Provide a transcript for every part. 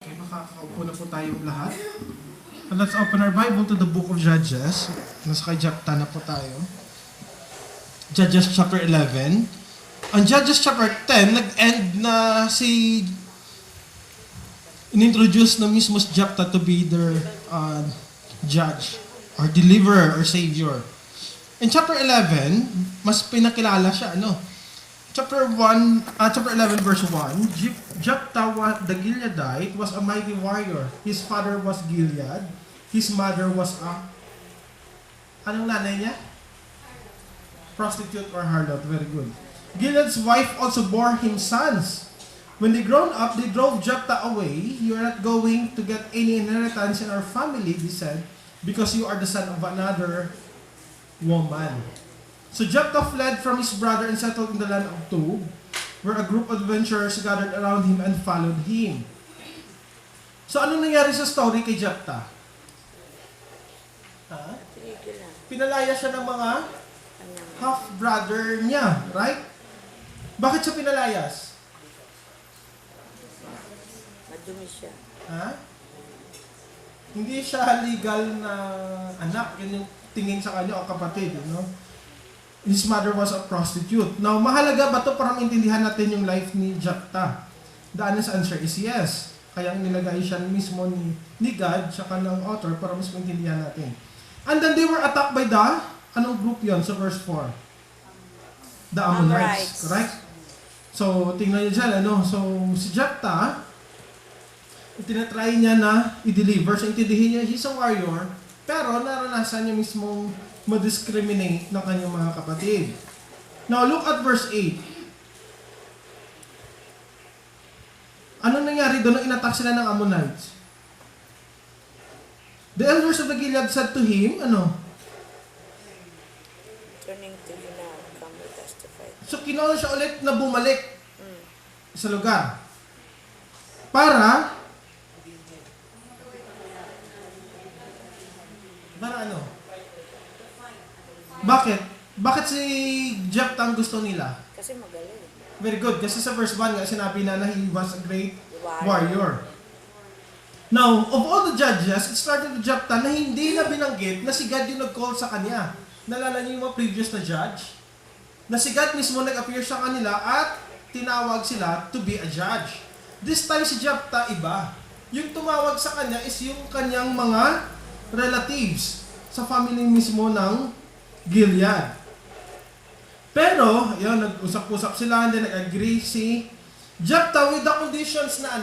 Okay, makakaupo na po tayong lahat. And let's open our Bible to the book of Judges. Nasa kay Jephthah na po tayo. Judges chapter 11. Ang Judges chapter 10, nag-end na inintroduce na mismo si Jephthah to be their judge or deliverer or savior. In chapter 11, mas pinakilala siya, Chapter 11 verse 1, Jephthah the Gileadite was a mighty warrior. His father was Gilead. His mother was anong nanay niya? Prostitute or harlot. Very good. Gilead's wife also bore him sons. When they grown up, they drove Jephthah away. You are not going to get any inheritance in our family, they said, because you are the son of another woman. So Jephthah fled from his brother and settled in the land of Tob, where a group of adventurers gathered around him and followed him. So ano nangyari sa story kay Jephthah? Pinalaya siya ng mga half-brother niya, right? Bakit siya pinalayas? Madumi siya. Hindi siya legal na anak, yun yung tingin sa kanya o kapatid, His mother was a prostitute. Now, mahalaga ba ito para maintindihan natin yung life ni Jephthah? The honest answer is yes. Kaya nilagay siya mismo ni God, saka ng author, para mas maintindihan natin. And then they were attacked by anong group yon sa verse 4? The Ammonites. Correct? So, tingnan niyo dyan, So, si Jephthah, tinatry niya na i-deliver. So, intindihin niya, he's a warrior, pero naranasan niya mismong ma-discriminate ng kanyang mga kapatid. Now, look at verse 8. Ano nangyari doon nung inattack sila ng Ammonites? The elders of the Gilead said to him, Turning to you now, come and testify. So, kinol siya ulit na bumalik sa lugar. Para Bakit? Bakit si Jephthah ang gusto nila? Kasi magaling. Very good. Kasi sa verse 1 nga, sinabi na he was a great warrior. Now, of all the judges, it started with Jephthah na hindi na binanggit na si God yung nag-call sa kanya. Nalala niyo yung mga previous na judge? Na si God mismo nag-appear sa kanila at tinawag sila to be a judge. This time si Jephthah iba. Yung tumawag sa kanya is yung kanyang mga relatives sa family mismo ng Gilead. Pero, yun, nag-usap-usap sila, and then nag-agree si Jephthah with the conditions na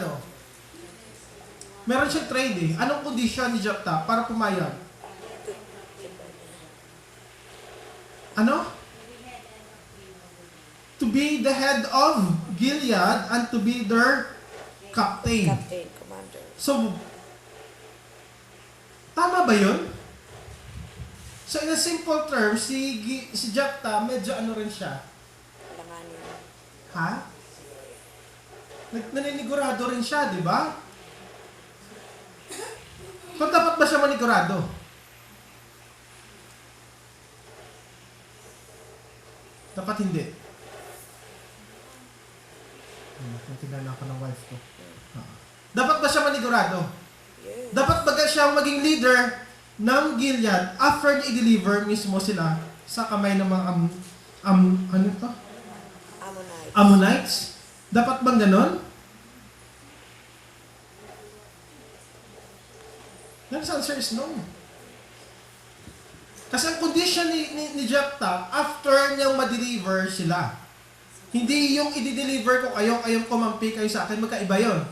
meron siyang trade Anong condition ni Jephthah para pumayag? To be the head of Gilead and to be their captain. Captain, commander. So, tama ba yun? So in a simple term, si Jephthah, medyo rin siya? Langanin. Naninigurado rin siya, di ba? Kung dapat ba siya manigurado? Dapat hindi. Natinala ako ng wife ko. Dapat ba siya manigurado? Yes. Dapat ba siya maging leader ng Gilead after i-deliver mismo sila sa kamay ng mga Ammonites? Dapat bang ganon? The answer is no. Kasi ang condition ni Jephthah, after niyang ma-deliver sila, hindi yung i-deliver ko kayong kumampi kayo sa akin, magkaiba yun.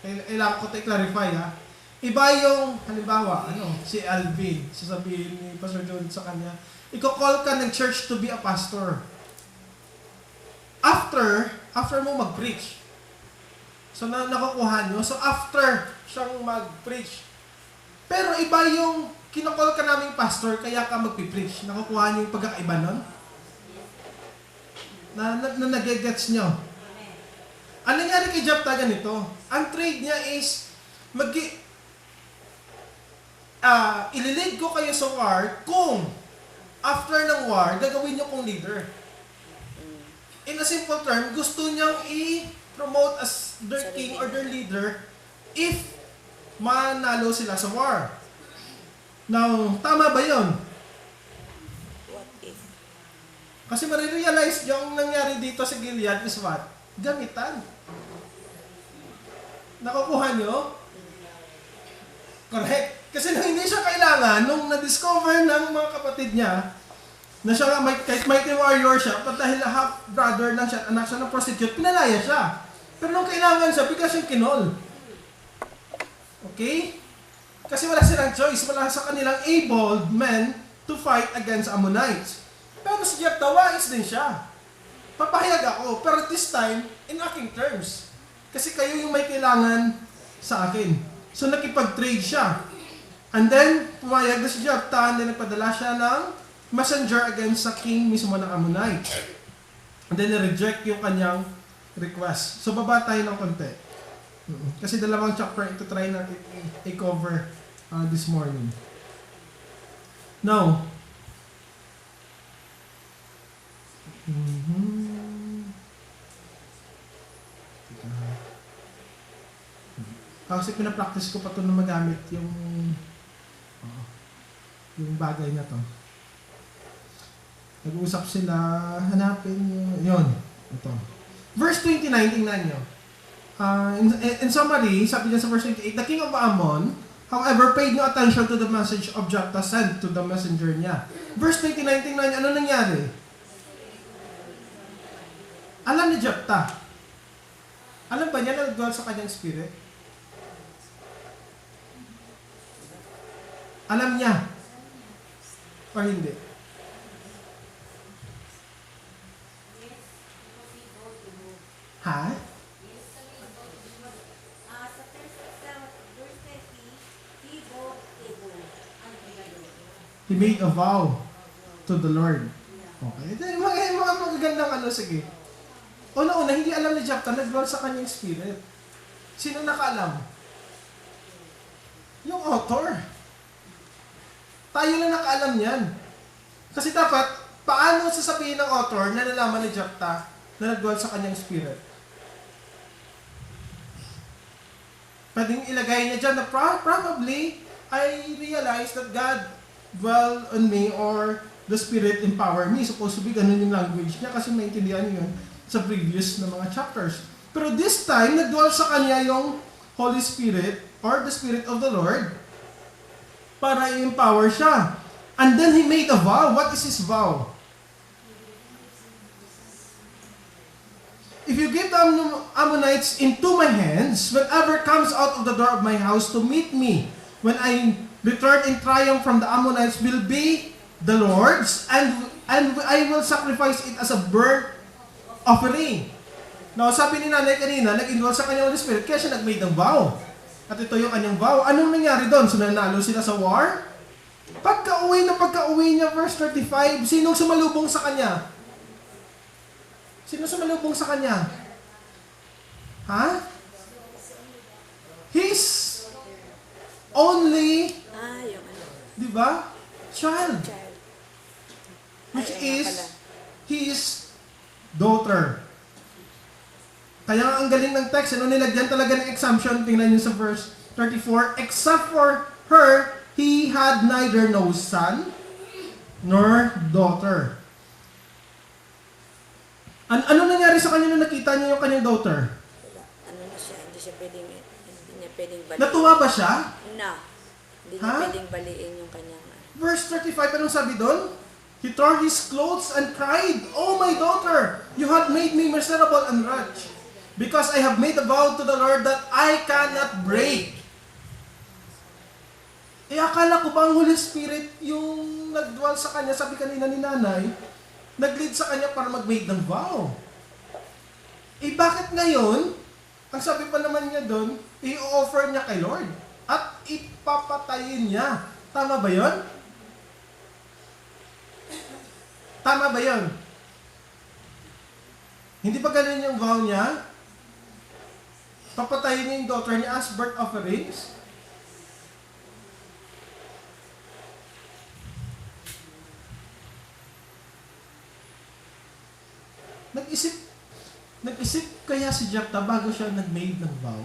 Kailangan ko ito i-clarify Iba yung, halimbawa, si Alvin, sasabihin ni Pastor John sa kanya, i-call ka ng church to be a pastor. After mo mag-preach. So, nakukuha nyo. So, after siyang mag-preach. Pero iba yung, kinakall ka naming pastor, kaya ka mag-preach. Nakukuha nyo yung pagkakaiba nun? Na nag-gets nyo. Ang nangyari kay Jephthah ganito, ang trade niya is, ililid ko kayo sa war kung after ng war, gagawin nyo kong leader. In a simple term, gusto niyang i-promote as their king or their leader if manalo sila sa war. Now, tama ba yun? What if? Kasi marirealize yung nangyari dito sa Gilead is what? Gamitan. Nakukuha nyo? Correct. Kasi nung hindi siya kailangan, nung na-discover ng mga kapatid niya, na siya nga, kahit mighty warrior siya, but dahil half-brother lang siya, anak siya ng prostitute, pinalaya siya. Pero nung kailangan siya, bigla siyang kinol. Okay? Kasi wala silang choice. Wala sa kanilang able men to fight against Ammonites. Pero si Jephthah, wais din siya. Papahayag ako, pero this time, in aking terms. Kasi kayo yung may kailangan sa akin. So nakipag-trade siya. And then, pumayag na si Jephthah, and then nagpadala siya ng messenger against sa king mismo ng Ammonite. And then, reject yung kanyang request. So, baba tayo ng konti. Kasi dalawang chapter ito try natin i-cover this morning. Now, kasi pinapractice ko pa ito na magamit yung bagay na to. Nag-uusap sila, hanapin yun. Ito. Verse 29, tingnan nyo. In summary, sabi niya sa verse 28, the king of Ammon, however, paid no attention to the message of Jephthah sent to the messenger niya. Verse 29, tingnan nyo, ano nangyari? Alam ni Jephthah. Alam ba niya na nag-dwell sa kanyang spirit? Alam niya. O hindi? Ha? He made a vow to the Lord. Okay. Ito yung mga magagandang ano, sige. Una-una, hindi alam ni Jephthah, nag-dwell sa kanyang spirit. Sino nakaalam? Yung author. Tayo lang nakaalam yan. Kasi dapat, paano sasabihin ng author na nalaman ni Jephthah na nag-dwell sa kanyang spirit? Pwedeng ilagay niya dyan na probably I realized that God dwell on me or the Spirit empower me. Supposed to be ganun yung language niya kasi maintindihan niyo yun sa previous na mga chapters. Pero this time, nag-dwell sa kanya yung Holy Spirit or the Spirit of the Lord para i-empower siya. And then he made a vow. What is his vow? If you give the Ammonites into my hands, whatever comes out of the door of my house to meet me, when I return in triumph from the Ammonites, will be the Lord's, and I will sacrifice it as a burnt offering. Now, sabi ni nanay kanina, nag-indwell sa kanyang Holy Spirit, kaya siya nag-made ng vow. At ito yung kanyang vow. Anong nangyari doon? So, nanalo sila sa war? Pagka-uwi niya, verse 35, sinong sumalubong sa kanya? Sino sumalubong sa kanya? Ha? His only, Yung ano, di ba? Child. child. Which Ay, nga is pala. his daughter. Kaya nga ang galing ng text, ano nilagyan talaga ng exemption, tingnan nyo sa verse 34, except for her, he had neither no son nor daughter. Ano nangyari sa kanya nung nakita niya yung kanyang daughter? Wala. Ano na siya, hindi niya pwedeng baliin. Natuwa ba siya? Na. Hindi niya Ha? pwedeng baliin yung kanyang Verse 35, anong sabi doon? He tore his clothes and cried, "Oh my daughter, you have made me miserable and wretched, because I have made a vow to the Lord that I cannot break." Akala ko ba ang Holy Spirit yung nag-dwell sa kanya, sabi kanina ni nanay, nag-lead sa kanya para mag-made ng vow. Bakit ngayon, ang sabi pa naman niya doon, i-offer niya kay Lord at ipapatayin niya. Tama ba yon? Tama ba yon? Hindi ba ganun yung vow niya? Papatayin niya yung daughter niya as birth offerings? Nag-isip kaya si Jephthah bago siya nag-made ng vow?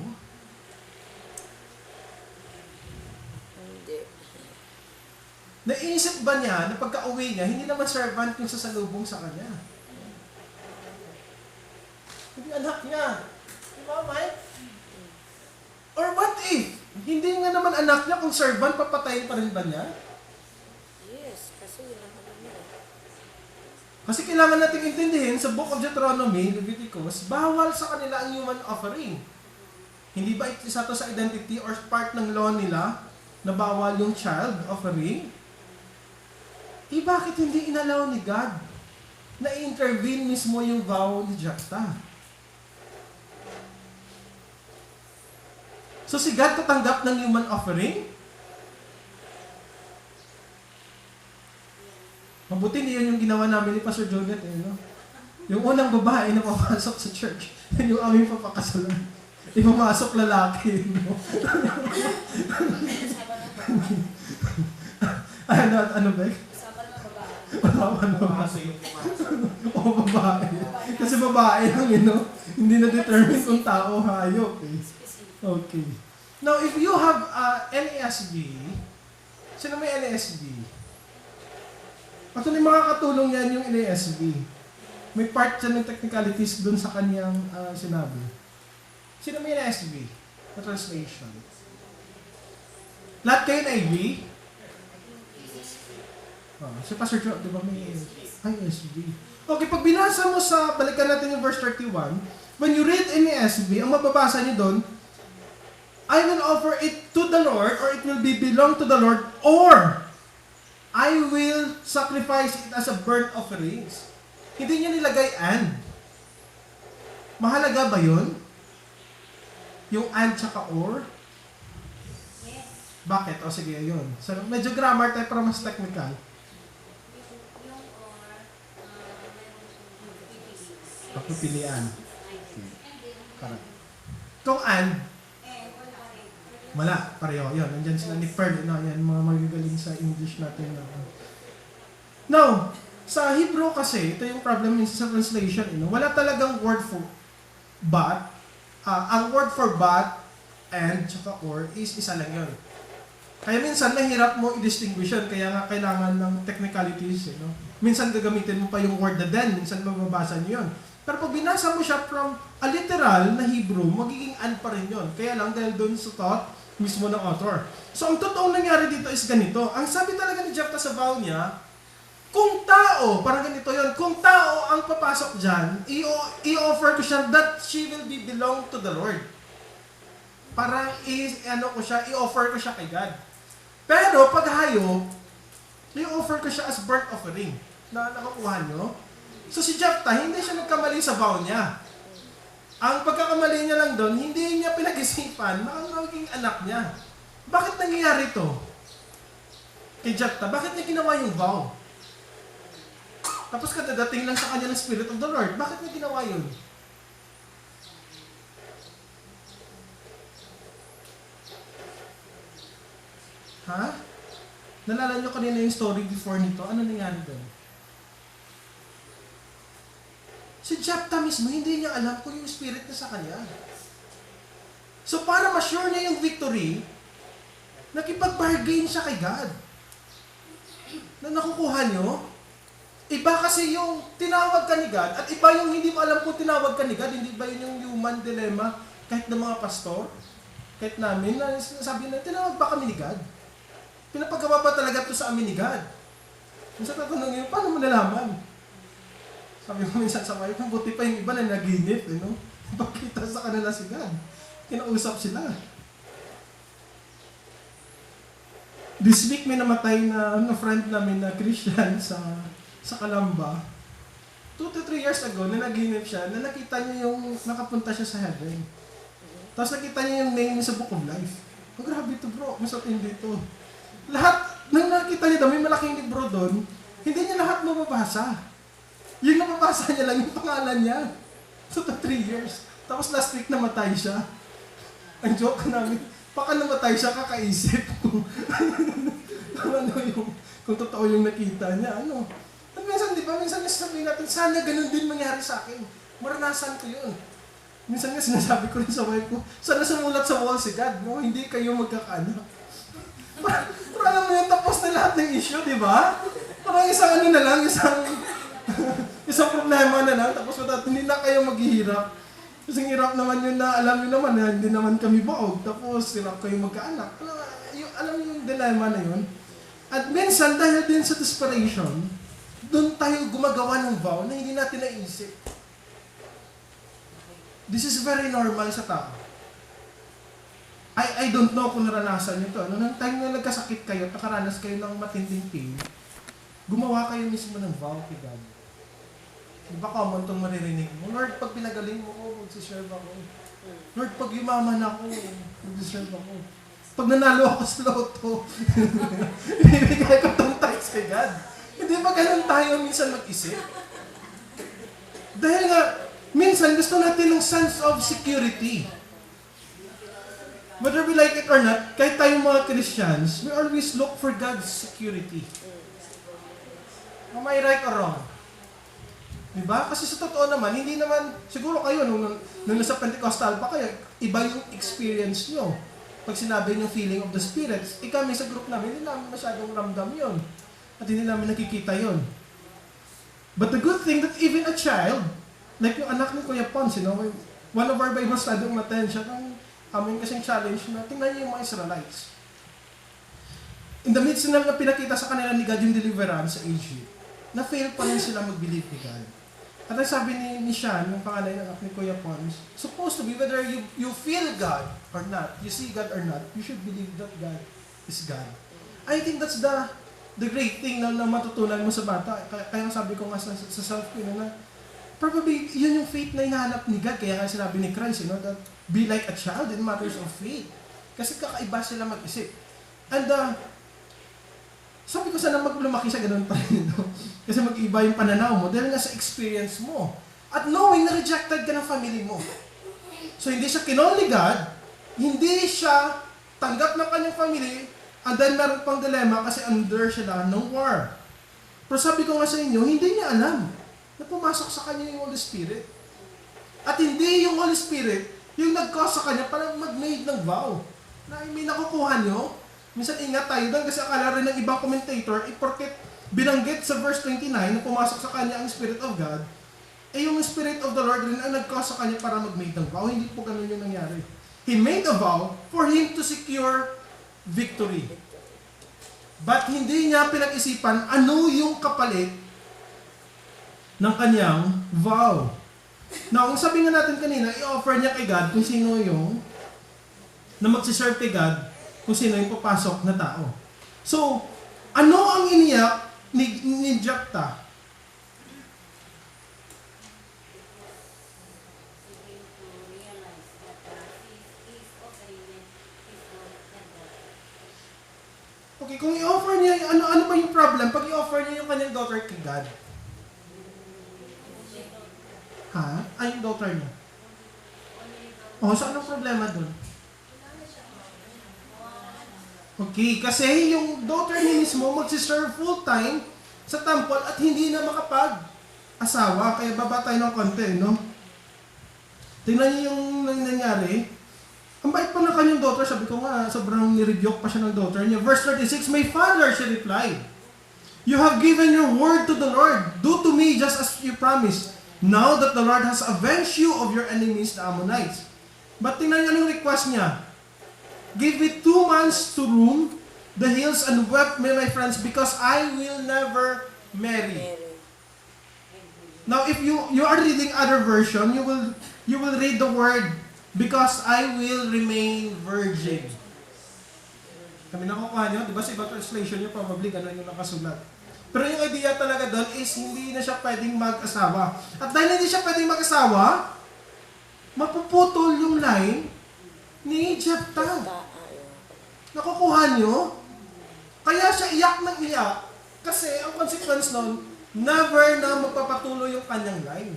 Naisip ba niya na pagka-uwi niya, hindi naman servant yung sasalubong sa kanya? Hindi anak niya. Di ba, Mike? Or what if, hindi nga naman anak niya kung servant, papatayin pa rin ba niya? Yes, kasi yun ang ano niya. Kasi kailangan nating intindihin sa Book of Deuteronomy, Leviticus, bawal sa kanila ang human offering. Hindi ba isa to sa identity or part ng law nila na bawal yung child offering? Bakit hindi inalaw ni God na i-intervene mismo yung vow ni Jephthah? So si God tatanggap ng human offering? Mabuti hindi yun yung ginawa namin ni Pastor Jonet. No? Yung unang babae na papasok sa church, yun yung aming papakasalan. Ipamasok lalaki. No? ano ba? Kasama na babae. O babae. Kasi babae lang hindi na-determine kung tao o hayop. Okay. Now, if you have NASB, sino may NASB? Actually, makakatulong yan yung NASB. May part dyan ng technicalities dun sa kanyang sinabi. Sino may NASB? Na translation. Lahat kayo na IB? Si Pastor Joe, di ba may NASB? Okay, pag binasa mo sa, balikan natin yung verse 31, when you read NASB, ang mababasa niyo doon, I will offer it to the Lord, or it will be belong to the Lord, or I will sacrifice it as a burnt offerings. Hindi niya nilagay and. Mahalaga ba yun? Yung and tsaka or? Yes. Bakit? O sige, yun. So, medyo grammar tayo para mas technical. Yung or, meron Pagpipilian. Correct. Kung and, wala, pareho. Yun, nandyan sila ni Pearl. Yan, mga magagaling sa English natin. Now, sa Hebrew kasi, ito yung problem sa translation. Wala talagang word for but. Ang word for but and tsaka or is isa lang yun. Kaya minsan mahirap mo i-distinguish yun. Kaya nga kailangan ng technicalities. Minsan gagamitin mo pa yung word na then. Minsan mababasa nyo yun. Pero pag binasa mo siya from a literal na Hebrew, magiging and pa rin yun. Kaya lang dahil doon sa thought mismo ng author. So ang totoong nangyari dito is ganito. Ang sabi talaga ni Jephthah sa vow niya, kung tao, parang ganito yun, kung tao ang papasok dyan, i-offer ko siya that she will be belong to the Lord. Parang i-offer ko siya kay God. Pero pag hayop, i-offer ko siya as burnt offering. Nakakuha nyo? So si Jephthah, hindi siya nagkamali sa vow niya. Ang pagkakamali niya lang doon, hindi niya pinag-isipan na ang magiging anak niya. Bakit nangyayari ito? Kay Jephthah, bakit niya ginawa yung vow? Tapos kadadating lang sa kanya ng Spirit of the Lord, bakit niya ginawa yun? Ha? Nalala niyo kanina yung story before nito? Ano nangyari doon? Si Jephthah mismo, hindi niya alam kung yung spirit na sa kanya. So para ma-sure niya yung victory, nakipag-bargain siya kay God. Na nakukuha niyo, iba kasi yung tinawag ka ni God, at iba yung hindi mo alam kung tinawag ka ni God, hindi ba yun yung human dilemma, kahit ng mga pastor, kahit namin, na sinasabi na, tinawag ba kami ni God? Pinapagawa ba talaga ito sa amin ni God? Minsan tatanungin, paano mo nalaman? Sabi mo minsan sa wife, buti pa yung iba na naginip, Pakita sa kanila si God. Kinausap sila. This week may namatay na friend namin na Christian sa Calamba. 2 to 3 years ago, na naginip siya, na nakita niya yung nakapunta siya sa heaven. Tapos nakita niya yung name sa Book of Life. Oh, grabe ito bro, masapin dito. Lahat, nang nakita niya daw, may malaking libro doon, hindi niya lahat mababasa. Yung nababasa niya lang yung pangalan niya. So, 3 years. Tapos last week namatay siya. Ang joke namin, baka namatay siya kakaisip kung kung totoo yung nakita niya. At minsan, di ba, minsan sabihin natin, sana ganun din mangyari sa akin. Maranasan ko yun. Minsan nga sinasabi ko rin sa wife ko, sana sumulat sa wall si God, hindi kayo magkakaanak. Pero alam mo yun, tapos na lahat ng issue, di ba? Parang isang ano na lang, isang problema na lang, tapos hindi na kayo maghihirap. Kasi hirap naman yun na, alam nyo naman na hindi naman kami baog, tapos hirap kayo magkaanak. Alam nyo yung dilemma na yun. At minsan, dahil din sa desperation, doon tayo gumagawa ng vow na hindi natin naisip. This is very normal sa tao. I don't know kung naranasan nyo to. Nung time na nagkasakit kayo, nakaranas kayo ng matinding pain, gumawa kayo mismo ng vow kay God. Di ba common itong maririnig mo? Lord, pag pinagaling mo ko, magsiserve ako. Lord, pag yumaman ako, magsiserve ako. Pag nanalo ako sa loto, ibibigay ko itong tithes kay God. Hindi ba ganun tayo minsan mag-isip? Dahil nga, minsan gusto natin ng sense of security. Whether we like it or not, kahit tayong mga Christians, we always look for God's security. Am I right or wrong? Diba? Kasi sa totoo naman, hindi naman, siguro kayo, nung nasa Pentecostal pa kayo, iba yung experience nyo. Pag sinabi yung feeling of the spirits, kami sa group namin, hindi namin masyadong ramdam yun. At hindi namin nakikita yun. But the good thing that even a child, like yung anak ni Kuya Pons, one of our Bible study umattend siya, kami kasing challenge na tingnan niyo yung mga Israelites. In the midst na pinakita sa kanila ni God yung deliverance sa Egypt, na-fail pa rin sila mag-believe ni God. At ang sabi ni Sean, yung pangalay ng anak ni Kuya Pons, supposed to be whether you feel God or not, you see God or not, you should believe that God is God. I think that's the great thing na matutunan mo sa bata. Kaya sabi ko nga sa self ko na probably yun yung faith na hinahanap ni God. Kaya nga sinabi ni Christ, that be like a child in matters of faith. Kasi kakaiba sila mag-isip. And sabi ko sana lumaki sa ganun pa rin. Kasi mag-iba yung pananaw mo dahil nga sa experience mo. At knowing na rejected ka ng family mo. So hindi siya kinol ni God, hindi siya tanggap ng kanyang family, and then meron pang dilemma kasi under sila ng war. Pero sabi ko nga sa inyo, hindi niya alam na pumasok sa kanya yung Holy Spirit. At hindi yung Holy Spirit yung nag-cause sa kanya para mag-made ng vow. Na may nakukuha nyo. Minsan ingat tayo doon kasi akala rin ng ibang commentator, porket binanggit sa verse 29 na pumasok sa kanya ang Spirit of God, yung Spirit of the Lord rin ang nag-cause sa kanya para mag-made ng vow. Hindi po ganun yung nangyari. He made a vow for him to secure victory. But hindi niya pinag-isipan ano yung kapalit ng kanyang vow. Now, ang sabi nga natin kanina, i-offer niya kay God kung sino yung na magsiserve kay God, kung sino yung papasok na tao. So, ano ang iniyak ni Jephthah? Okay, kung i-offer niya, ano ba yung problem pag i-offer niya yung kanyang daughter kay God? Ha? Ay, yung daughter niya. Oh, so anong problema dun? Okay, kasi yung daughter niya mismo magsiserve full-time sa temple at hindi na makapag-asawa. Kaya baba tayo ng konti, no? Tingnan niyo yung nangyari. Ang bait pa ng kanyang daughter, sabi ko nga, sobrang nirebuke pa siya ng daughter niya. Verse 36, "My father," she replied, "you have given your word to the Lord. Do to me just as you promised. Now that the Lord has avenged you of your enemies, the Ammonites." But tingnan niyo yung request niya. "Give me 2 months to roam the hills and wept with my friends because I will never marry." Now, if you are reading other version, you will read the word, "because I will remain virgin." Kami nakukuha nyo, di ba sa ibang translation nyo, probably ganun yung nakasulat. Pero yung idea talaga doon is hindi na siya pwedeng mag-asawa. At dahil hindi siya pwedeng mag-asawa, mapuputol yung line ni Jephthah. Nakukuha nyo? Kaya siya iyak ng iyak kasi ang consequence nun, never na magpapatuloy yung kanyang line.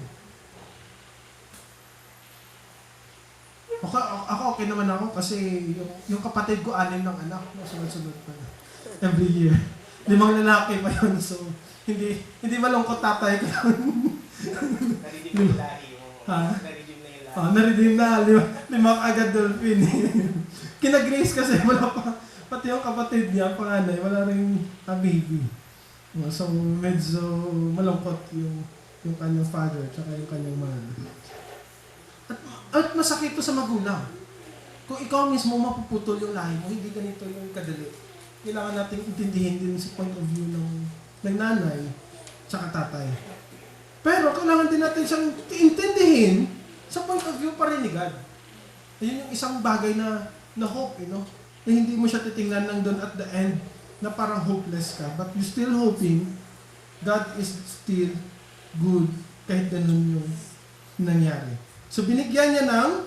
Ako okay naman ako kasi yung kapatid ko 6 ng anak, sunod-sunod pa na. Every year. 5 lalaki pa yun, so hindi malungkot tatay ko yun. Naridim na yung lahi mo. Ha? Naridim na yung lahi. Naridim na, 5 agad dolphin. Kina Grace kasi wala Pati yung kapatid niya, panganay, wala rin baby. So, medyo malungkot yung kanyang father tsaka yung kanyang mother. At masakit to sa magulang. Kung ikaw mismo mapuputol yung lahi mo, hindi ganito yung kadali. Kailangan natin intindihin din sa point of view ng nanay tsaka tatay. Pero kailangan din natin siyang intindihin sa point of view pa rin ni God. Ayun yung isang bagay na hope, na hindi mo siya titingnan lang doon at the end na parang hopeless ka. But you still hoping God is still good kahit ganun yung nangyari. So binigyan niya ng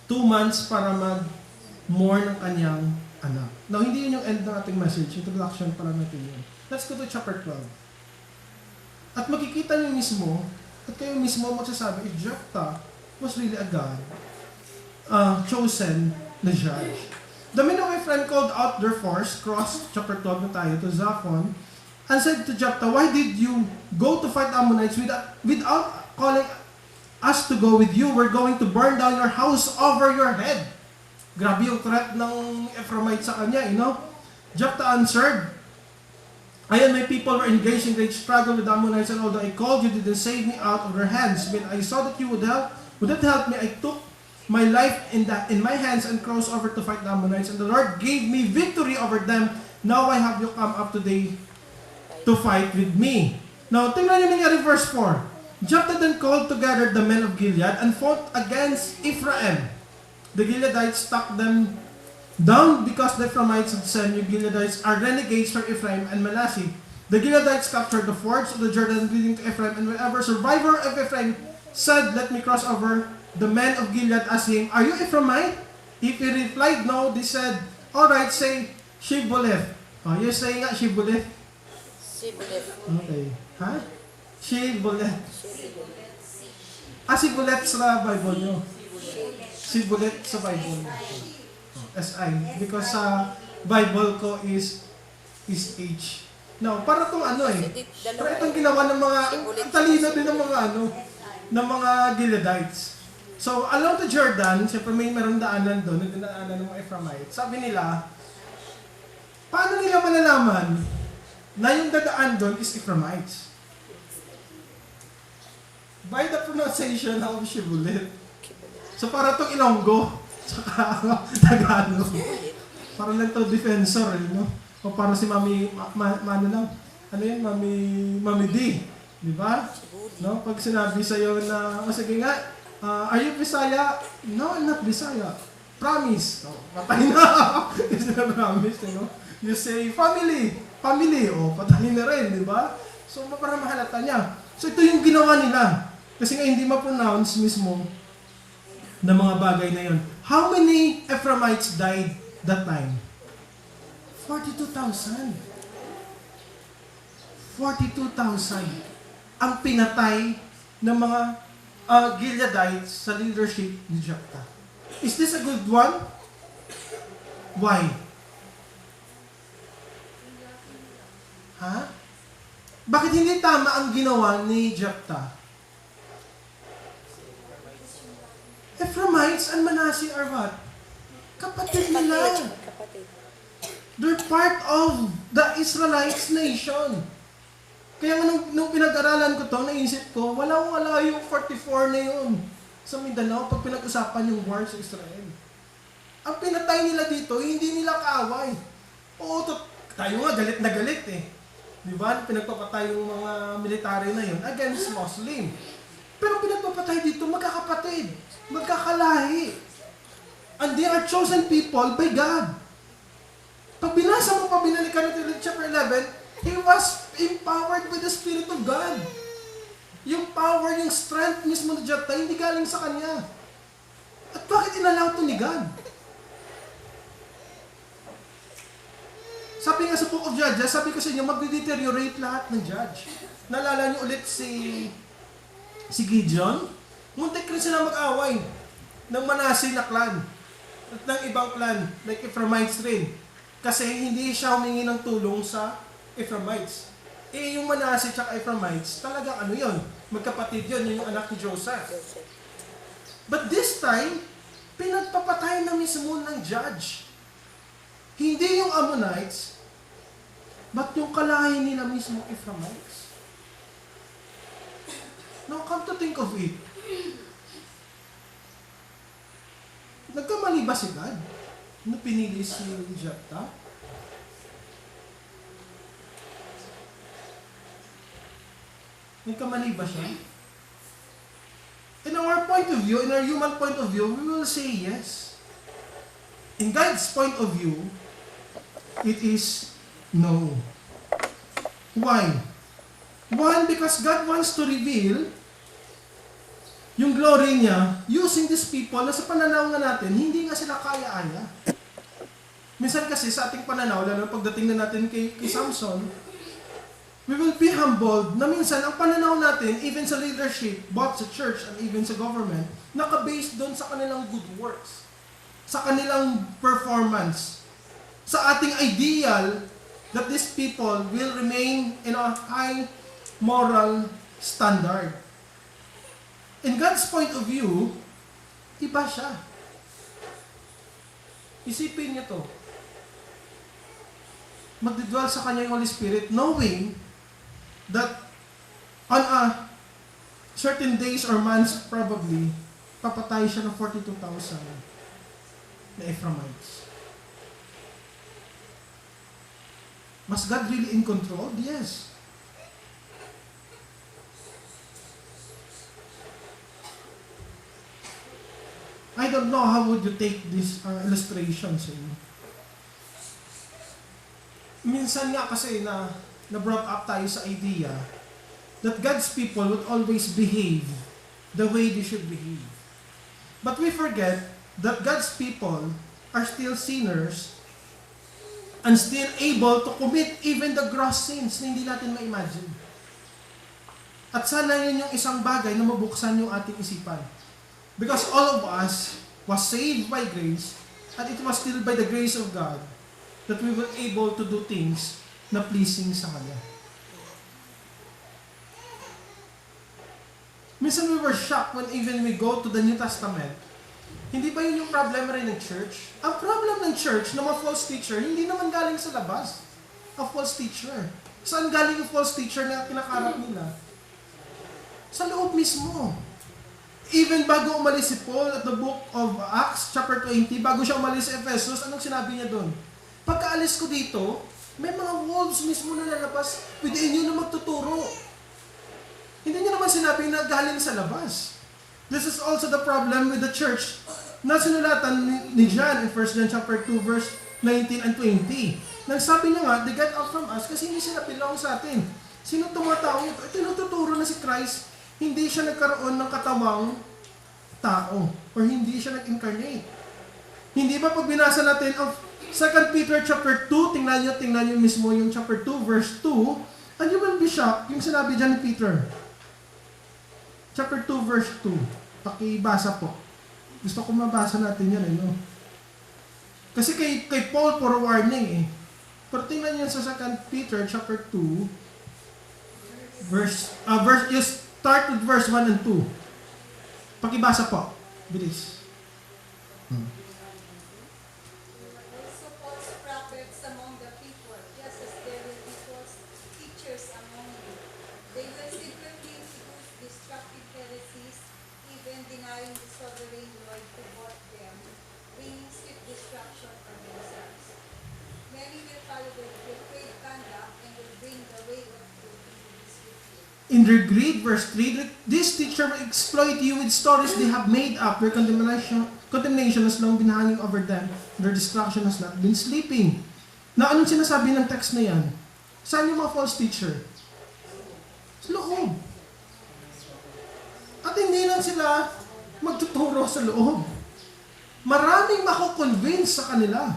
2 months para mag-mourn ng kanyang anak. Now, hindi yun yung end ng ating message. Introduction para natin yun. Let's go to chapter 12. At makikita niyo mismo, at kayo mismo magsasabi, if Jephthah was really a God, chosen na judge. The men of Ephraim called out their force, cross chapter 12 na tayo, to Zaphon, and said to Jephthah, why did you go to fight Ammonites without calling us to go with you? We're going to burn down your house over your head. Grabe yung threat ng Ephraimite sa kanya, Jephthah answered, Ayan, my people were engaged in great struggle with the Ammonites, and although I called you, didn't save me out of their hands. When I saw that you would not help me, I took my life in my hands and crossed over to fight the Ammonites, and the Lord gave me victory over them. Now why have you come up today to fight with me? Now, tingnan niyo nangyari verse 4. Jephthah then called together the men of Gilead and fought against Ephraim. The Gileadites struck them down because the Ephraimites had said, you Gileadites are renegades from Ephraim and Manasseh. The Gileadites captured the fords of the Jordan leading to Ephraim, and whenever survivor of Ephraim said, let me cross over, the men of Gilead asked him, are you Ephraimite? If he replied no, they said, alright, say Shibboleth. Oh, you're saying nga Shibboleth? Shibboleth. Okay. Ha? Shibboleth. Shibboleth sa Bible nyo. Shibboleth sa Bible nyo. SI. Because sa Bible ko is H. Now, para itong para itong ginawa ng mga, talino din ng mga ng mga Gileadites. So, along the Jordan, siyempre may merong daanan doon, dinaanan ng mga Ephraimites. Sabi nila, paano nila malalaman na yung dadaan doon is Ephraimites? By the pronunciation of Shibboleth. So, para itong Ilonggo. Saka Tagalog. Parang lang to defensor, O para si Mami, Mami D. Di ba? No? Pag sinabi sa'yo na, sige nga, are you Bisaya? No, I'm not Bisaya. Promise. Patay na. Kasi na promise, You say, family. Patay na rin, di ba? So, para mahalata niya. So, ito yung ginawa nila. Kasi nga, hindi ma-pronounce mismo ng mga bagay na yon. How many Ephraimites died that time? 42,000. 42,000 ang pinatay ng mga Gileadites sa leadership ni Jephthah. Is this a good one? Why? Ha? Bakit hindi tama ang ginawa ni Jephthah? Ephraimites and Manasseh are what? Kapatid nila. Kapatid. They're part of the Israelites nation. Kaya nga nung pinag-aralan ko to, naisip ko, wala yung 44 na yun sa Mindanao pag pinag-usapan yung war sa Israel. Ang pinatay nila dito, hindi nila kaaway. Oo, tayo nga galit na galit eh. Di ba? Pinagpapatay yung mga military na yun against Muslim. Pero pinagpapatay dito, magkakapatid, magkakalahi. And they are chosen people by God. Pag binasa mo pa, binalikan natin chapter 11, he was empowered by the Spirit of God. Yung power, yung strength mismo ni Jephthah, hindi galing sa kanya. At bakit inalaw to ni God? Sabi nga sa Book of Judges, sabi ko sa inyo, mag-deteriorate lahat ng judge. Naalala niyo ulit si Gideon? Muntik rin sila mag-away ng Manasseh na clan at ng ibang clan, like Ephraimites rin. Kasi hindi siya humingi ng tulong sa Ephraimites. Yung Manasseh at Ephraimites, talagang yun, magkapatid yun yung anak ni Joseph. But this time, pinagpapatay na mismo ng judge. Ammonites, but yung kalahi nila mismo Ephraimites. Now, come to think of it, nagkamali ba si God na pinili si Jephthah? Nagkamali ba siya? In our point of view, in our human point of view, we will say yes. In God's point of view, it is no. Why? One, because God wants to reveal yung glory niya using these people na sa pananaw nga natin, hindi nga sila kaya-aya. Minsan kasi sa ating pananaw, lalo pagdating na natin kay Samson, we will be humbled na minsan ang pananaw natin, even sa leadership, both sa church and even sa government, naka-based doon sa kanilang good works, sa kanilang performance, sa ating ideal that these people will remain in a high moral standard. In God's point of view, iba siya. Isipin niyo to. Magdidwell sa kanya yung Holy Spirit, knowing that on a certain days or months probably, papatay siya ng 42,000 na Ephraimites. Was God really in control? Yes. I don't know how would you take this illustrations. Minsan nga kasi na brought up tayo sa idea that God's people would always behave the way they should behave. But we forget that God's people are still sinners and still able to commit even the gross sins na hindi natin ma-imagine. At sana yun yung isang bagay na mabuksan yung ating isipan. Because all of us was saved by grace, and it was still by the grace of God that we were able to do things na pleasing sa Kanya. Minsan we were shocked when even we go to the New Testament. Hindi ba yun yung problema rin ng church? Ang problem ng church na mga false teacher, hindi naman galing sa labas. A false teacher. Saan galing yung false teacher na kinakarap nila? Sa loob mismo. Even bago umalis si Paul at the book of Acts, chapter 20, bago siya umalis sa Ephesus, anong sinabi niya doon? Pagkaalis ko dito, may mga wolves mismo na lalabas within you na magtuturo. Hindi niya naman sinabi na galing sa labas. This is also the problem with the church na sinulatan ni John in 1 John chapter 2, verse 19 and 20. Nagsabi niya nga, they get out from us kasi hindi sila belong sa atin. Sino tumatao ito? Ito tinuturo na si Christ. Hindi siya nagkaroon ng katawang tao or hindi siya nag-incarnate. Hindi ba pag binasa natin ang 2 Peter chapter 2, tingnan niyo mismo yung chapter 2 verse 2, and you will be shocked yung sinabi dyan ni Peter. Chapter 2 verse 2. Pakibasa po. Gusto ko mabasa natin yan no? Kasi kay Paul puro warning Pero tingnan niyo sa 2 Peter chapter 2 verse start with verse 1 and 2. Pakibasa po. Bilis. Also false prophets among the people, just as there will be false teachers among you. They will secretly introduce destructive heresies, even denying the sovereign Lord who bought them, bringing swift destruction for themselves. Many will follow their wicked conduct and will bring the way of truth into disrepute. In their greed, verse 3, this teacher will exploit you with stories they have made up. Their condemnation has long been hanging over them. Their destruction has not been sleeping. Na anong sinasabi ng text na yan? Saan yung mga false teacher? Sa loob. At hindi lang sila magtuturo sa loob. Maraming mako-convince sa kanila.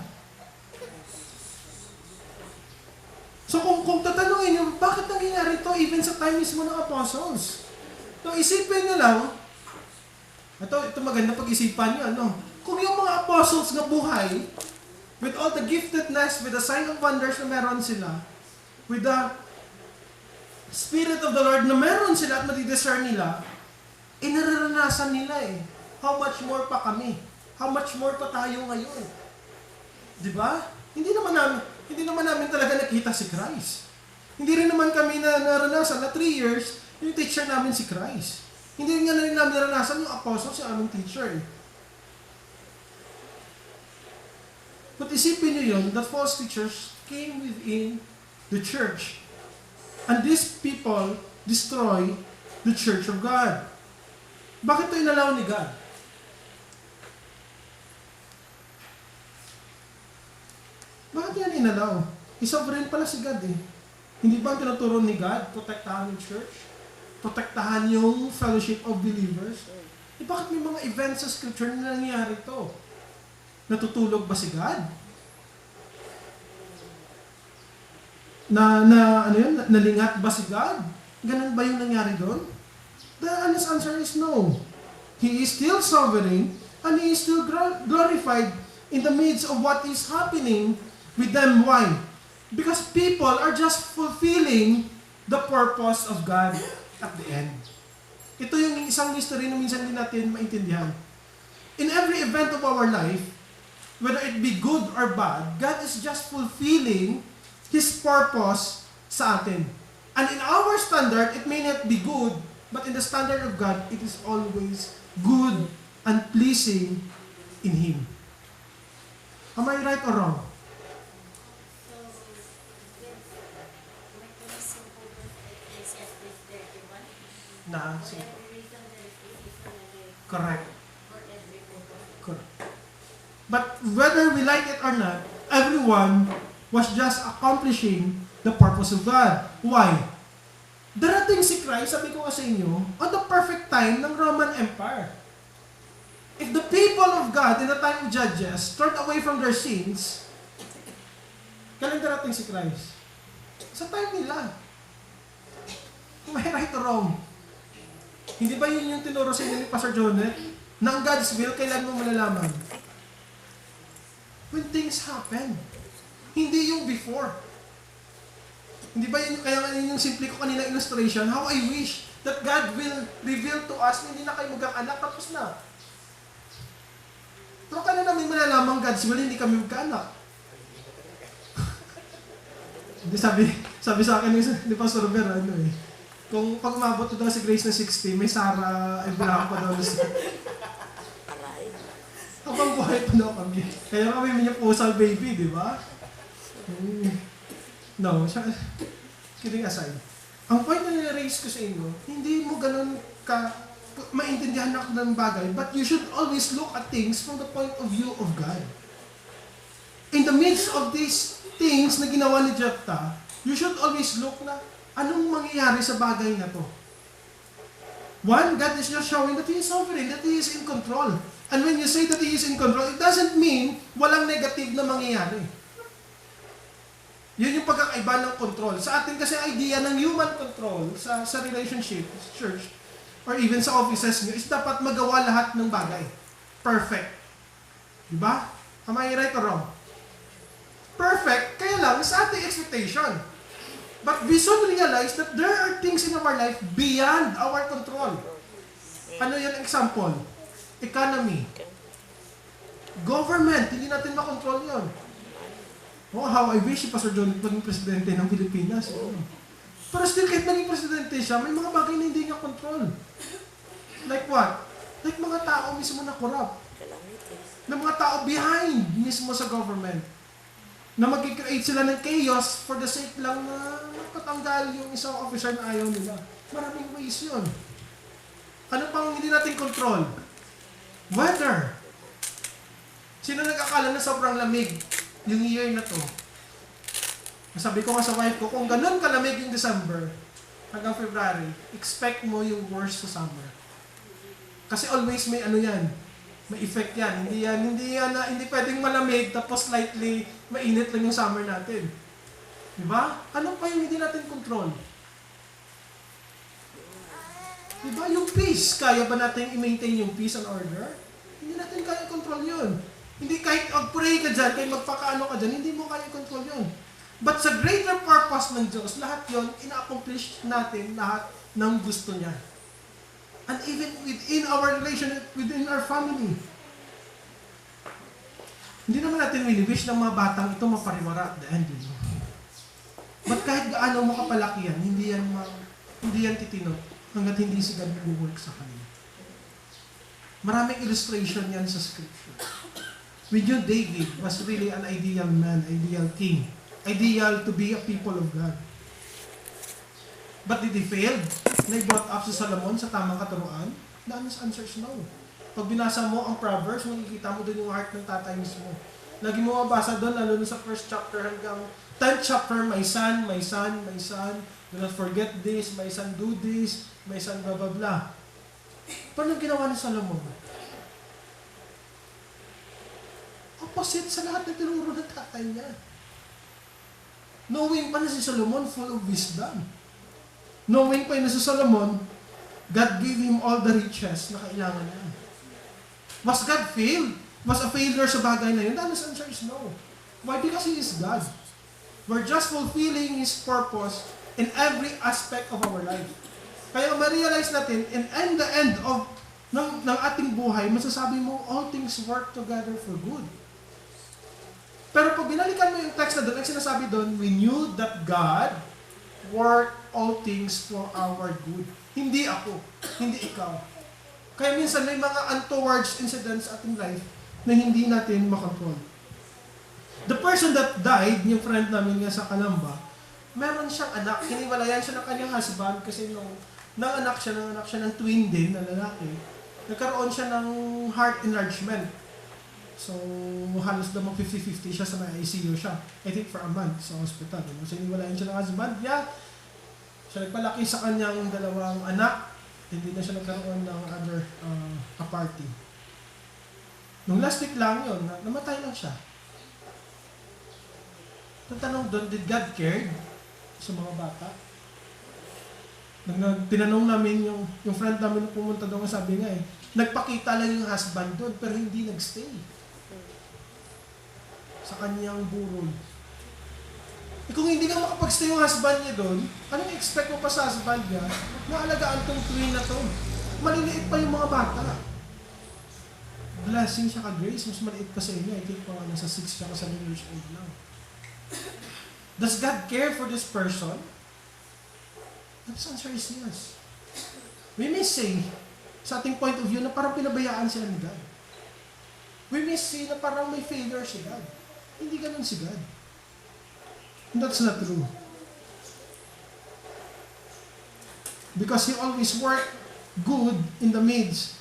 So kung tatanungin nyo, bakit nangyayari ito even sa time mismo ng apostles? So isipin nyo lang, ito maganda pag-isipan nyo, kung yung mga apostles na buhay, with all the giftedness, with the sign of wonders na meron sila, with the Spirit of the Lord na meron sila at matidiscern nila, nararanasan nila How much more pa kami? How much more pa tayo ngayon? Diba? Hindi naman namin, Hindi naman namin talaga nakita si Christ. Hindi rin naman kami na naranasan na 3 years, yung teacher namin si Christ. Hindi rin namin naranasan yung apostle, si aming teacher. But isipin nyo yun, that false teachers came within the church. And these people destroy the church of God. Bakit ito inalaw ni God? Bakit yan inalaw? Sovereign pala si God eh. Hindi ba ang tinuturo ni God, protektahan yung church? Protektahan yung fellowship of believers? Eh bakit may mga events sa scripture na nangyayari ito? Natutulog ba si God? Nalingat ba si God? Ganun ba yung nangyari doon? The honest answer is no. He is still sovereign and He is still glorified in the midst of what is happening with them. Why? Because people are just fulfilling the purpose of God at the end. Ito yung isang mystery na minsan din natin maintindihan. In every event of our life, whether it be good or bad, God is just fulfilling His purpose sa atin. And in our standard, it may not be good, but in the standard of God, it is always good and pleasing in Him. Am I right or wrong? Na, correct. Correct. But whether we like it or not, everyone was just accomplishing the purpose of God. Why? Darating si Christ, sabi ko sa inyo, on the perfect time ng Roman Empire. If the people of God in the time of Judges turned away from their sins, kailan darating si Christ? Sa time nila. Am I right or wrong? Hindi ba yun yung tinuro sa inyo ni Pastor Jonah? Na ang God's will, kailan mo malalaman? When things happen. Hindi yung before. Hindi ba yun, kaya yun yung simple ko kanina illustration, how I wish that God will reveal to us, hindi na kayo magkaanak, tapos na. Pero kailan namin malalaman God's will, hindi kami magkaanak. sabi sa akin ni Pastor Robert, kung pag umabot daw si Grace na 60, may Sarah Abraham pa daw na siya. Aray. Habang buhay pa daw kami. Kaya kami may pusal baby, di ba? No, kidding aside. Ang point na nire-raise ko sa inyo, hindi mo ganun maintindihan ako ng bagay, but you should always look at things from the point of view of God. In the midst of these things na ginawa ni Jephthah, you should always look na anong mangyayari sa bagay na to. One, God is just showing that He is sovereign, that He is in control. And when you say that He is in control, it doesn't mean walang negative na mangyayari. Yun yung pagkakaiba ng control. Sa atin kasi idea ng human control sa relationship, sa church, or even sa offices nyo, is dapat magawa lahat ng bagay. Perfect. Diba? Am I right or wrong? Perfect, kaya lang sa ating expectation. But we soon realize that there are things in our life beyond our control. Ano yan example? Economy. Government, hindi natin makontrol yun. Oh, how I wish si Pastor John maging presidente ng Pilipinas. Pero still, kahit naging presidente siya, may mga bagay na hindi niya control. Like what? Like mga tao mismo na corrupt. Na mga tao behind mismo sa government. Na mag-create sila ng chaos for the sake lang na patanggal yung isang officer na ayaw nila. Maraming ways yun. Ano pang hindi natin control? Weather. Sino nag-akala na sobrang lamig yung year na to? Sabi ko nga sa wife ko, kung ganun kalamig yung December hanggang February, expect mo yung worst sa summer. Kasi always may ano yan, may effect yan. Hindi pwedeng malamig tapos slightly mainit lang yung summer natin. Diba? Ano pa yung hindi natin control? Diba? Yung peace, kaya ba natin i-maintain yung peace and order? Hindi natin kaya control yun. Hindi kahit mag-pray ka dyan, kahit magpakaano ka dyan, hindi mo kaya control yun. But sa greater purpose ng Diyos, lahat yun, ina-accomplish natin lahat ng gusto niya. And even within our relationship, within our family. Hindi naman natin wini-wish ng mga batang ito mapariwara at the end. But kahit gaano mo kapalaki yan, hindi yan titino hanggat hindi si God nag-work sa kanila. Maraming illustration yan sa scripture. We knew David was really an ideal man, ideal king, ideal to be a people of God. But did he fail? Na brought up si Solomon sa tamang katuruan? The honest answer is no. Pag binasa mo ang Proverbs, makikita mo doon yung heart ng tatay mismo. Lagi mo mabasa doon, lalo na sa first chapter hanggang 10th chapter, my son, my son, my son, do not forget this, my son do this, my son blah blah blah. Paano ginawa ni Solomon? Opposite sa lahat na tinuro ng tatay niya. Knowing pa na si Solomon full of wisdom. Knowing pa na si Solomon, God gave him all the riches na kailangan niya. Was God failed? Was a failure sa bagay na yun? The honest answer is no. Why? Because He is God. We're just fulfilling His purpose in every aspect of our life. Kaya ma-realize natin, in the end of ng ating buhay, masasabi mo, all things work together for good. Pero pag binalikan mo yung text na doon, ang sinasabi doon, we knew that God worked all things for our good. Hindi ako, hindi ikaw. Kaya minsan may mga untoward incidents sa ating life na hindi natin makontrol. The person that died, yung friend namin nga sa Calamba, meron siyang anak, hiniwalayan siya ng kanyang husband kasi nung nanganak siya ng twin din na lalaki, nagkaroon siya ng heart enlargement. So, halos naman 50-50 siya sa may ICU siya. I think for a month sa hospital. So, hiniwalayan siya ng husband niya. Siya nagpalaki sa kanyang dalawang anak. Hindi na siya nagkaroon ng other party. Nung last week lang yun, namatay lang siya. Ang tanong doon, did God care sa mga bata? Tinanong namin yung friend namin na pumunta doon, sabi nga nagpakita lang yung husband doon, pero hindi nagstay sa kanyang burol. Kung hindi nga makapag-stay yung husband niya doon, anong expect mo pa sa husband niya na alagaan tong twin na to? Maliliit pa yung mga bata. Blessing siya ka Grace, mas maliit pa sa inyo. I think mga nasa 6 siya ka 7 years old lang. Does God care for this person? The answer is yes. We may say, sa ating point of view, na parang pinabayaan sila ni God. We may say na parang may failure si God. Hindi ganun si God. And that's not true. Because He always work good in the midst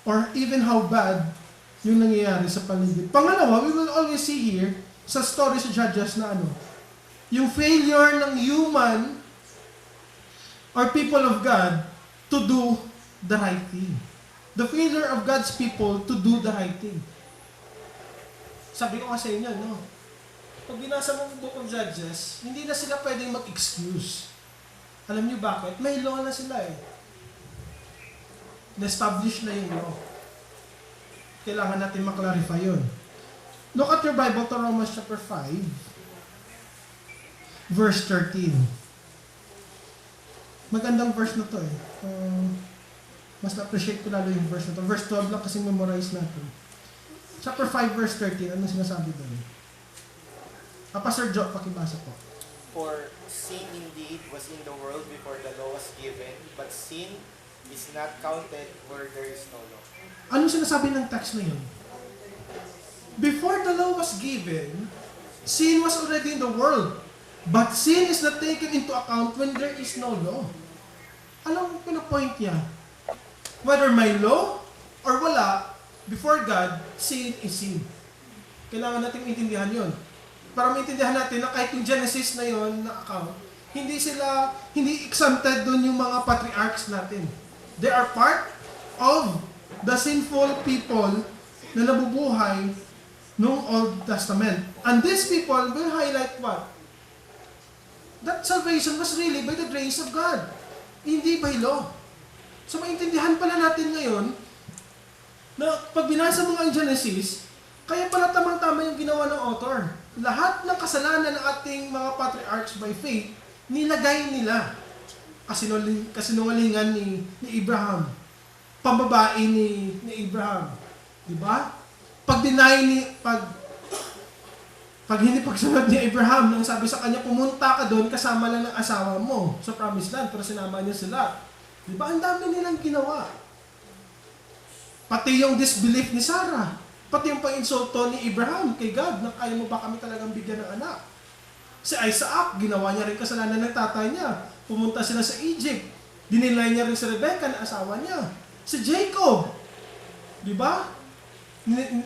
or even how bad yung nangyayari sa paligid. Pangalawa, we will always see here sa story sa Judges na yung failure ng human or people of God to do the right thing. The failure of God's people to do the right thing. Sabi ko kasi inyo, no? Pag binasa mo ang Book of Judges, hindi na sila pwedeng mag-excuse. Alam niyo bakit? May law na sila Na-establish na yung law. Kailangan natin maklarify yun. Look at your Bible to Romans chapter 5, verse 13. Magandang verse na to mas na-appreciate ko lalo yung verse na to. Verse 12 lang kasi memorize natin. Chapter 5, verse 13, ano sinasabi doon? Pastor Joe, pakibasa po. For sin indeed was in the world before the law was given, but sin is not counted where there is no law. Ano sinasabi ng text na yun? Before the law was given, sin was already in the world. But sin is not taken into account when there is no law. Anong pinapoint niya? Whether may law or wala, before God, sin is sin. Kailangan natin intindihan yun. Para maintindihan natin na kahit yung Genesis na yun, na account, hindi exempted doon yung mga patriarchs natin. They are part of the sinful people na nabubuhay noong Old Testament. And these people will highlight what? That salvation was really by the grace of God. Hindi by law. So maintindihan pala natin ngayon na pag binasa mo ang Genesis, kaya pala tamang-tama yung ginawa ng author. Lahat ng kasalanan ng ating mga patriarchs by faith, nilagay nila. Kasinungalingan ni Abraham. Pambabae ni Abraham. Diba? Pag Pag hindi pagsunod ni Abraham, nang sabi sa kanya, pumunta ka doon, kasama lang ng asawa mo sa promised land, pero sinama niya sila. Di ba? Ang dami nilang ginawa. Pati yung disbelief ni Sarah. Pati yung pang-insulto ni Abraham kay God, na kaya mo ba kami talagang bigyan ng anak? Si Isaac, ginawa niya rin kasalanan ng tatay niya. Pumunta sila sa Egypt. Dinilay niya rin si Rebecca na asawa niya. Si Jacob, di ba?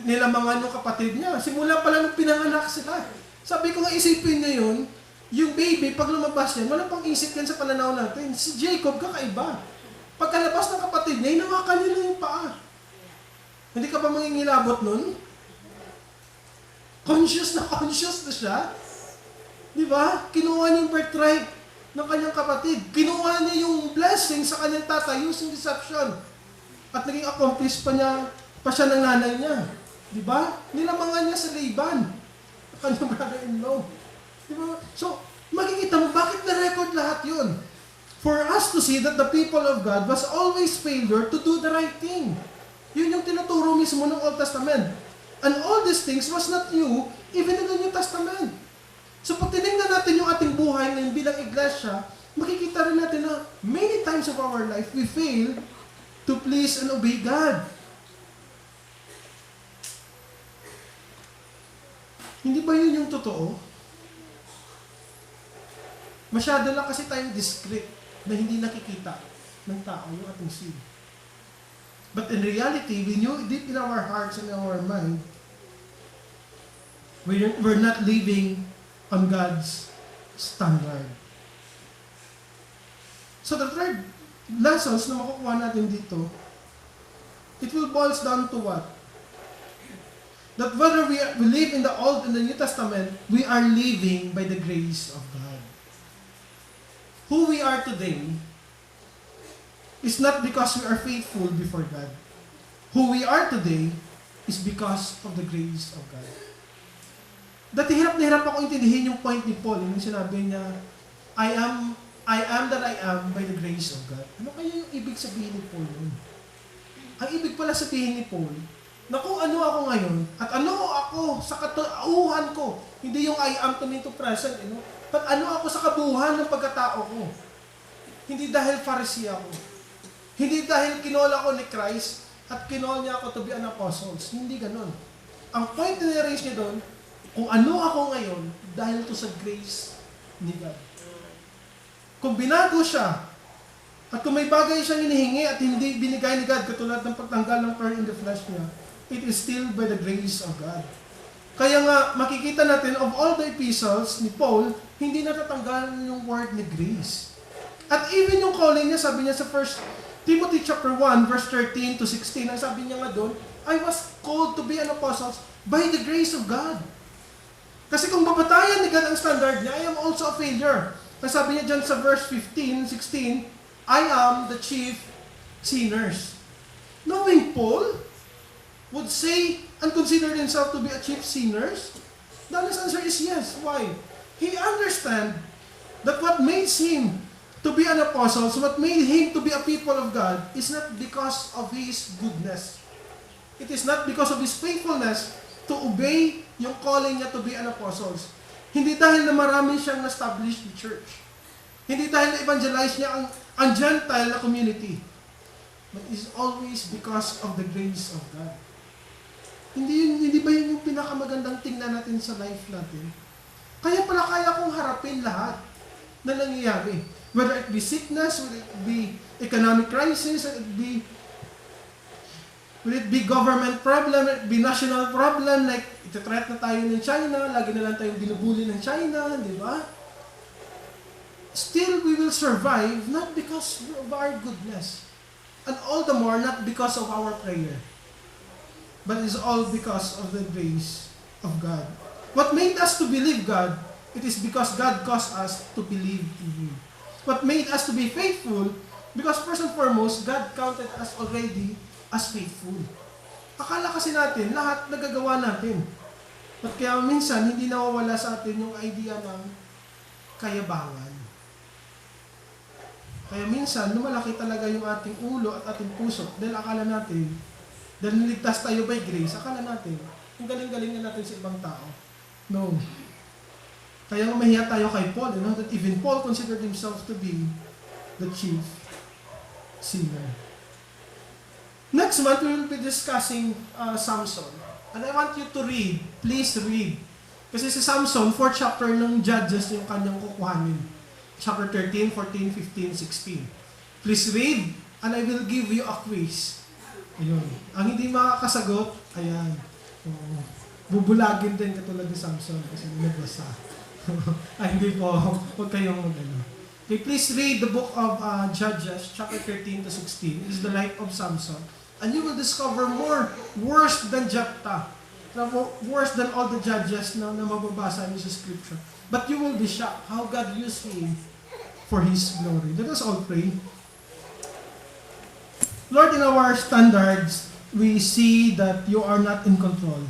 Nilamangan yung kapatid niya. Simula pala nung pinanganak sila. Sabi ko nga isipin niya yun, yung baby, pag lumabas yan, wala pang isip yan sa pananaw natin. Si Jacob, kakaiba. Pagkalabas ng kapatid niya, inawakan niya na yung paa. Hindi ka ba mangingilabot nun? Conscious na siya. Di ba? Kinuha niya yung birthright ng kanyang kapatid. Kinuha niya yung blessing sa kanyang tatay using deception. At naging accomplice pa siya ng nanay niya. Di ba? Nilamangan niya sa Laban, kanyang brother-in-law. Di ba? So, makikita mo, bakit na-record lahat yun? For us to see that the people of God was always failure to do the right thing. Yun yung tinuturo mismo ng Old Testament. And all these things was not new, even in the New Testament. So pag tinignan natin yung ating buhay ngayon bilang iglesia, makikita rin natin na many times of our life, we fail to please and obey God. Hindi ba yun yung totoo? Masyado lang kasi tayong discreet na hindi nakikita ng tao yung ating sin. But in reality, we knew deep in our hearts and our mind, we're not living on God's standard. So the third lessons na makukuha natin dito, it will boils down to what? That whether we live in the Old and the New Testament, we are living by the grace of God. Who we are today is not because we are faithful before God. Who we are today is because of the grace of God. Dati hirap na hirap ako intindihin yung point ni Paul, yung sinabi niya, I am that I am by the grace of God. Ano kaya yung ibig sabihin ni Paul yun? Ang ibig pala sabihin ni Paul, na kung ano ako ngayon, at ano ako sa katauhan ko, hindi yung I am to me to present, but ano ako sa kabuuan ng pagkatao ko. Hindi dahil Pharisee ako. Hindi dahil kinola ko ni Christ at kinol niya ako to be an apostles. Hindi ganun. Ang point na niraise niya doon, kung ano ako ngayon, dahil to sa grace ni God. Kung binago siya, at kung may bagay siyang hinihingi at hindi binigay ni God, katulad ng pagtanggal ng thorn in the flesh niya, it is still by the grace of God. Kaya nga, makikita natin, of all the epistles ni Paul, hindi natatanggal yung word ni grace. At even yung calling niya, sabi niya sa 1 Timothy chapter 1, verse 13 to 16, ang sabi niya nga doon, I was called to be an apostle by the grace of God. Kasi kung babatayan ni God ang standard niya, I am also a failure. Ang sabi niya dyan sa verse 15, 16, I am the chief sinners. Knowing Paul would say and consider himself to be a chief sinners, the honest answer is yes. Why? He understand that what makes him to be an apostle, so what made him to be a people of God, is not because of his goodness. It is not because of his faithfulness to obey yung calling niya to be an apostle. Hindi dahil na marami siyang established church. Hindi dahil na-evangelize niya ang Gentile na community. But it is always because of the grace of God. Hindi ba yun yung pinakamagandang tingnan natin sa life natin? Kaya pala kaya kong harapin lahat na nangyayari. Whether it be sickness, whether it be economic crisis, whether it be government problem, whether it be national problem, like iti-threat na tayo ng China, lagi na lang tayong binubuli ng China, di ba? Still, we will survive not because of our goodness, and all the more not because of our prayer, but it's all because of the grace of God. What made us to believe God, it is because God caused us to believe in Him. What made us to be faithful, because first and foremost, God counted us already as faithful. Akala kasi natin, lahat nagagawa natin. At kaya minsan, hindi nawawala sa atin yung idea ng kayabangan. Kaya minsan, lumalaki talaga yung ating ulo at ating puso dahil akala natin, dahil niligtas tayo by grace, akala natin, ang galing-galing na natin sa ibang tao. No. Kaya nga mahiya tayo kay Paul, that even Paul considered himself to be the chief sinner. Next month, we will be discussing Samson. And I want you to read. Please read. Kasi si Samson, 4th chapter ng Judges yung kanyang kukuhanin. Chapter 13, 14, 15, 16. Please read, and I will give you a quiz. Ayun. Ang hindi makakasagot, ayan. Bubulagin din katulad ni Samson kasi nagbasa. Ay, hindi po. Huwag kayong mag-ano. Okay, please read the book of Judges, chapter 13 to 16. It is the life of Samson. And you will discover more worse than Jephthah. Worse than all the judges na mababasa niyo sa scripture. But you will be shocked how God used him for His glory. Let us all pray. Lord, in our standards, we see that you are not in control.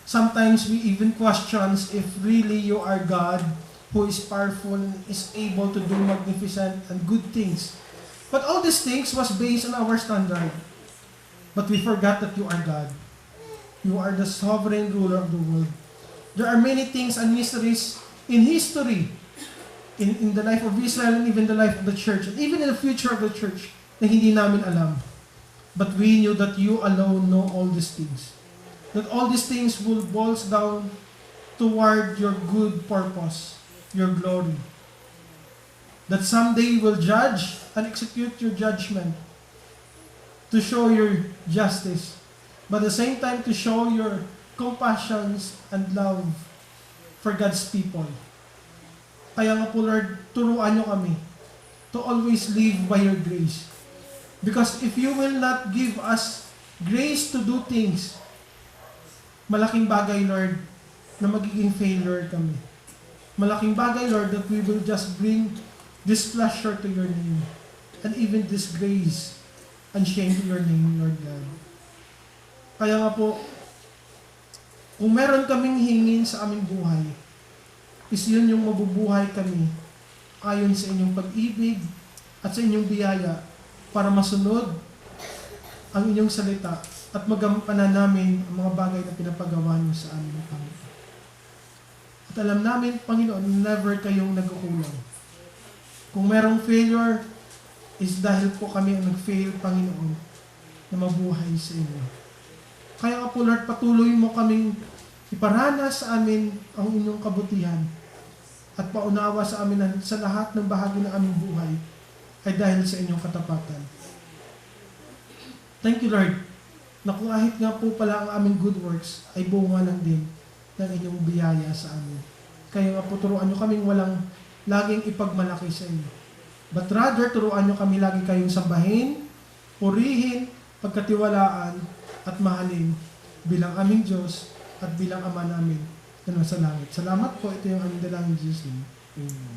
Sometimes we even question if really you are God who is powerful and is able to do magnificent and good things. But all these things was based on our standard. But we forgot that you are God. You are the sovereign ruler of the world. There are many things and mysteries in history, in the life of Israel and even the life of the church, and even in the future of the church, na hindi namin alam. But we knew that you alone know all these things. That all these things will boil down toward your good purpose, your glory. That someday you will judge and execute your judgment to show your justice, but at the same time to show your compassion and love for God's people. Kaya nga po, Lord, turuan nyo kami to always live by your grace. Because if you will not give us grace to do things, malaking bagay, Lord, na magiging failure kami. Malaking bagay, Lord, that we will just bring displeasure to your name and even disgrace and shame to your name, Lord God. Kaya nga po, kung meron kaming hingin sa aming buhay, is yun yung mabubuhay kami ayon sa inyong pag-ibig at sa inyong biyaya para masunod ang inyong salita at magampanan namin ang mga bagay na pinapagawa niyo sa amin, Panginoon. At alam namin, Panginoon, never kayong nagkukulang. Kung merong failure, is dahil po kami ang nag-fail, Panginoon, na mabuhay sa inyo. Kaya nga po, Lord, patuloy mo kaming iparanas sa amin ang inyong kabutihan at paunawa sa amin na sa lahat ng bahagi ng aming buhay ay dahil sa inyong katapatan. Thank you, Lord, na kung kahit nga po pala ang aming good works ay bunga lang din ng inyong biyaya sa amin. Kaya nga po, turuan nyo kaming walang laging ipagmalaki sa inyo. But rather, turuan nyo kami lagi kayong sambahin, purihin, pagkatiwalaan, at mahalin bilang aming Diyos at bilang Ama namin na nasa langit. Salamat po, ito yung aming dalangin, Jesus' name. Amen.